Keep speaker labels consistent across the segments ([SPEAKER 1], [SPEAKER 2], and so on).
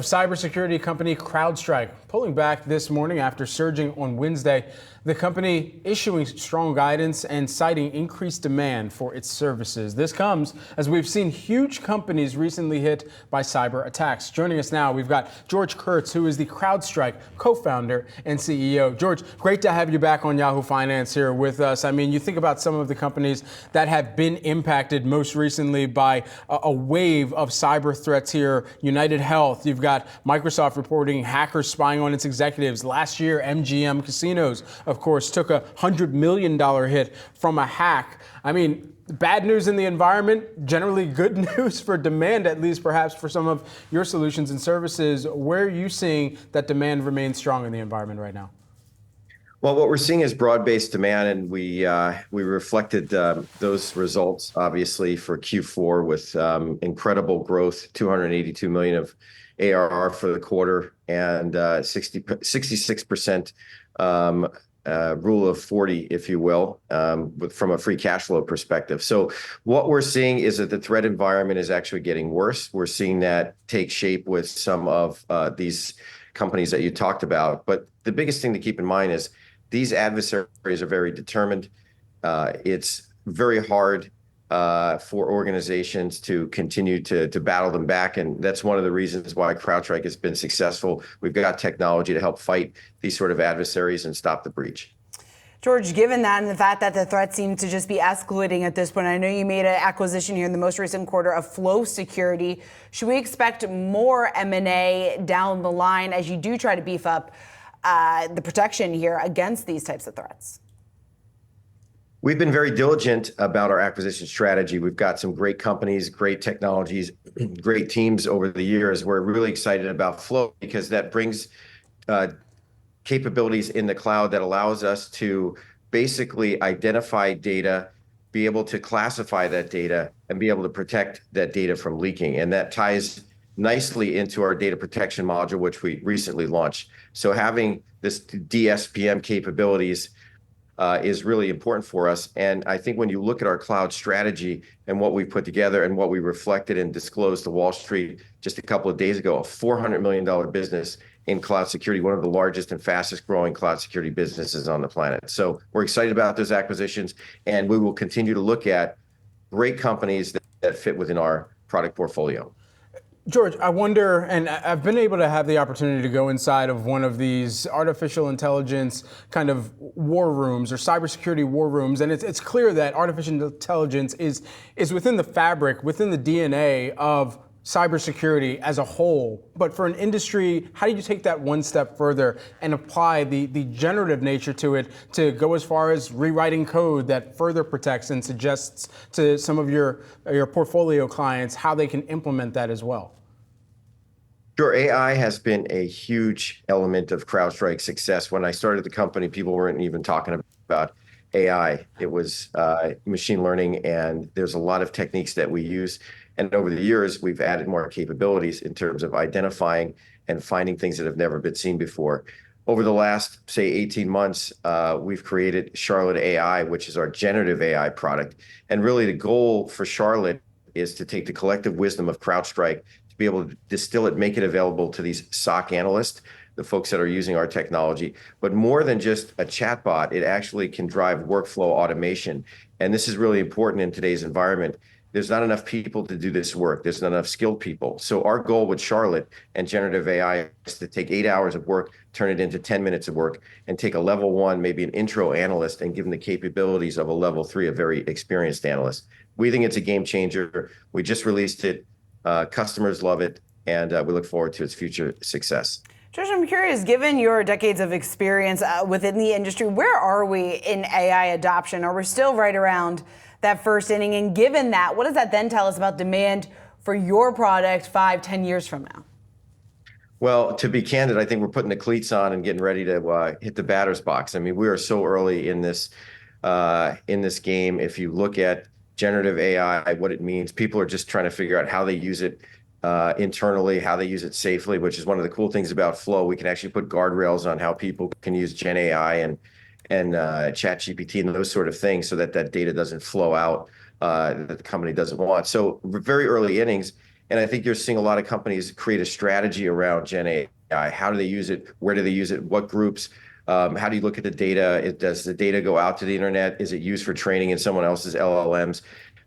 [SPEAKER 1] Cybersecurity company CrowdStrike pulling back this morning after surging on Wednesday. The company issuing strong guidance and citing increased demand for its services. This comes as we've seen huge companies recently hit by cyber attacks. Joining us now, we've got George Kurtz, who is the CrowdStrike co-founder and CEO. George, great to have you back on Yahoo Finance here with us. I mean, you think about some of the companies that have been impacted most recently by a wave of cyber threats here. United Health, you've got Microsoft reporting hackers spying on its executives. Last year, MGM Casinos, of course, took a $100 million hit from a hack. I mean, bad news in the environment, generally good news for demand, at least perhaps for some of your solutions and services. Where are you seeing that demand remains strong in the environment right now?
[SPEAKER 2] Well, what we're seeing is broad-based demand, and we reflected those results, obviously, for Q4 with incredible growth, 282 million of ARR for the quarter, and 66% rule of 40, if you will, from a free cash flow perspective. So what we're seeing is that the threat environment is actually getting worse. We're seeing that take shape with some of these companies that you talked about. But the biggest thing to keep in mind is these adversaries are very determined. It's very hard for organizations to continue to battle them back. And that's one of the reasons why CrowdStrike has been successful. We've got technology to help fight these sort of adversaries and stop the breach.
[SPEAKER 3] George, given that and the fact that the threat seems to just be escalating at this point, I know you made an acquisition here in the most recent quarter of Flow Security. Should we expect more M&A down the line as you do try to beef up the protection here against these types of threats?
[SPEAKER 2] We've been very diligent about our acquisition strategy. We've got some great companies, great technologies, great teams over the years. We're really excited about Flow because that brings capabilities in the cloud that allows us to basically identify data, be able to classify that data, and be able to protect that data from leaking. And that ties nicely into our data protection module, which we recently launched. So having this DSPM capabilities is really important for us. And I think when you look at our cloud strategy and what we put together and what we reflected and disclosed to Wall Street just a couple of days ago, a $400 million business in cloud security, one of the largest and fastest growing cloud security businesses on the planet. So we're excited about those acquisitions, and we will continue to look at great companies that fit within our product portfolio.
[SPEAKER 1] George, I wonder, and I've been able to have the opportunity to go inside of one of these artificial intelligence kind of war rooms or cybersecurity war rooms, and it's clear that artificial intelligence is within the fabric, within the DNA of cybersecurity as a whole. But for an industry, how do you take that one step further and apply the generative nature to it to go as far as rewriting code that further protects and suggests to some of your portfolio clients how they can implement that as well?
[SPEAKER 2] Sure. AI has been a huge element of CrowdStrike's success. When I started the company, people weren't even talking about AI. It was machine learning, and there's a lot of techniques that we use. And over the years, we've added more capabilities in terms of identifying and finding things that have never been seen before. Over the last, say, 18 months, we've created Charlotte AI, which is our generative AI product. And really the goal for Charlotte is to take the collective wisdom of CrowdStrike, be able to distill it, make it available to these SOC analysts, the folks that are using our technology. But more than just a chatbot, it actually can drive workflow automation. And this is really important in today's environment. There's not enough people to do this work. There's not enough skilled people. So our goal with Charlotte and generative AI is to take 8 hours of work, turn it into 10 minutes of work, and take a level 1, maybe an intro analyst, and give them the capabilities of a level 3, a very experienced analyst. We think it's a game changer. We just released it. Customers love it, and we look forward to its future success.
[SPEAKER 3] George, I'm curious, given your decades of experience within the industry, where are we in AI adoption? Are we still right around that first inning? And given that, what does that then tell us about demand for your product 5-10 years from now?
[SPEAKER 2] Well, to be candid, I think we're putting the cleats on and getting ready to hit the batter's box. I mean, we are so early in this game. If you look at generative AI, what it means, people are just trying to figure out how they use it internally, how they use it safely, which is one of the cool things about Flow. We can actually put guardrails on how people can use Gen AI and ChatGPT and those sort of things so that that data doesn't flow out that the company doesn't want. So very early innings. And I think you're seeing a lot of companies create a strategy around Gen AI. How do they use it? Where do they use it? What groups? How do you look at the data? Does the data go out to the internet? Is it used for training in someone else's LLMs?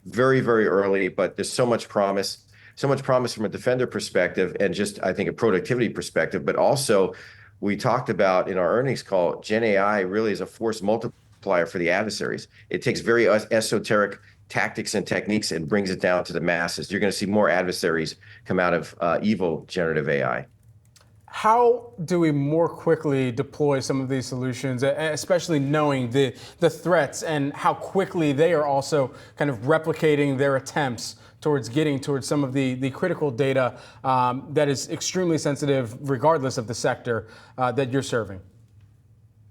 [SPEAKER 2] Very, very early, but there's so much promise. So much promise from a defender perspective and just, I think, a productivity perspective. But also, we talked about in our earnings call, Gen AI really is a force multiplier for the adversaries. It takes very esoteric tactics and techniques and brings it down to the masses. You're going to see more adversaries come out of evil generative AI.
[SPEAKER 1] How do we more quickly deploy some of these solutions, especially knowing the threats and how quickly they are also kind of replicating their attempts towards getting towards some of the critical data that is extremely sensitive regardless of the sector that you're serving?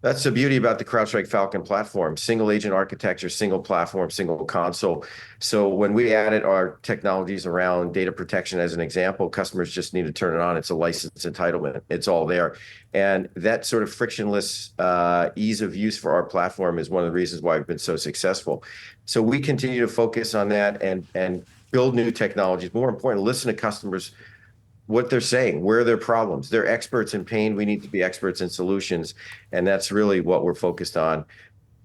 [SPEAKER 2] That's the beauty about the CrowdStrike Falcon platform, single agent architecture, single platform, single console. So when we added our technologies around data protection as an example, customers just need to turn it on. It's a license entitlement. It's all there. And that sort of frictionless ease of use for our platform is one of the reasons why we've been so successful. So we continue to focus on that and build new technologies. More important, listen to customers, what they're saying, where are their problems. They're experts in pain. We need to be experts in solutions. And that's really what we're focused on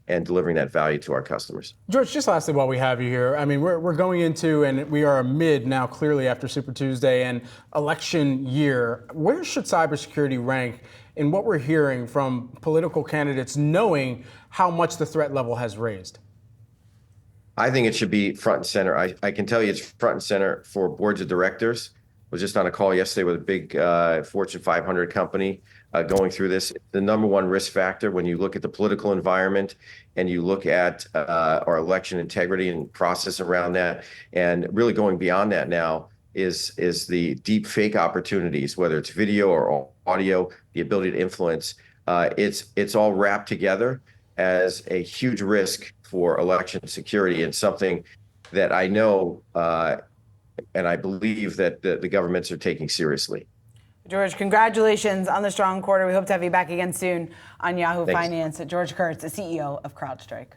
[SPEAKER 2] and delivering that value to our customers.
[SPEAKER 1] George, just lastly, while we have you here, I mean, we're going into, and we are amid now clearly after Super Tuesday and election year. Where should cybersecurity rank in what we're hearing from political candidates, knowing how much the threat level has raised?
[SPEAKER 2] I think it should be front and center. I can tell you it's front and center for boards of directors. Was just on a call yesterday with a big Fortune 500 company going through this. It's the number one risk factor when you look at the political environment and you look at our election integrity and process around that. And really going beyond that now is the deep fake opportunities, whether it's video or audio, the ability to influence. It's all wrapped together as a huge risk for election security and something that I know and I believe that the governments are taking seriously.
[SPEAKER 3] George, congratulations on the strong quarter. We hope to have you back again soon on Yahoo Finance. George Kurtz, the CEO of CrowdStrike.